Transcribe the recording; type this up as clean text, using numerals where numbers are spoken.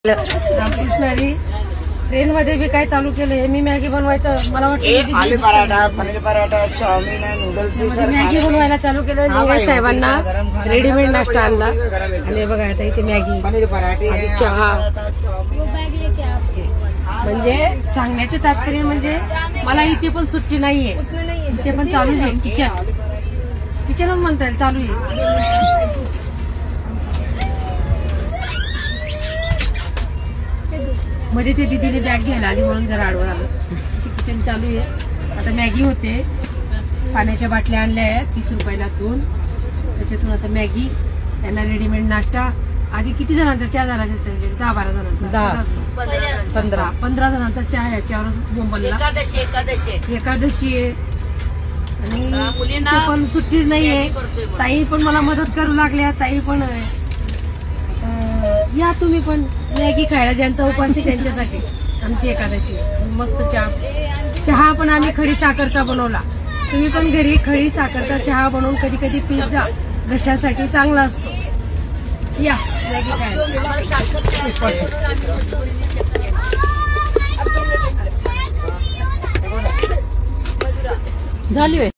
रामकृष्णारी train मध्ये बी काय चालू केलं मी मॅगी बनवायचं मला वाटतं आलू paratha paneer paratha chowmein noodles Maggi बनवायला चालू केलं निवास साहेबांना रेडीमेड नाश्ता आणला आणि बघा आता इथे मॅगी पनीर पराठे चहा म्हणजे सांगण्याचे तात्पर्य म्हणजे मला इथे पण सुट्टी नाहीये इथे पण चालूच आहे किचनच म्हणता येईल चालू आहे मध्ये ते दीदीने बॅग घ्यायला आली म्हणून जरा आडवं आलं किचन चालू आहे आता मॅगी होते पाण्याच्या बाटल्या आणल्या आहेत 30 रुपयाला 2 त्याच्यातून आता मॅगी त्यांना रेडीमेड नाश्ता आधी किती जणांचा चहा झाला 10-12 जणांचा 15 जणांचा चहा याच्यावरच बोंबलला एकादशी आहे आणि पण सुट्टीच नाहीये ताई पण मला मदत करू लागल्या ताई पण या तुम्ही पण मॅगी खायला ज्यांचा उपास आहे त्यांच्यासाठी आमची एकादशी मस्त चहा पण आम्ही खडी साखरचा बनवला तुम्ही पण घरी खडी साखरचा चहा बनवून कधी कधी पीत जा घशासाठी चांगला असतो या मॅगी खायला झाली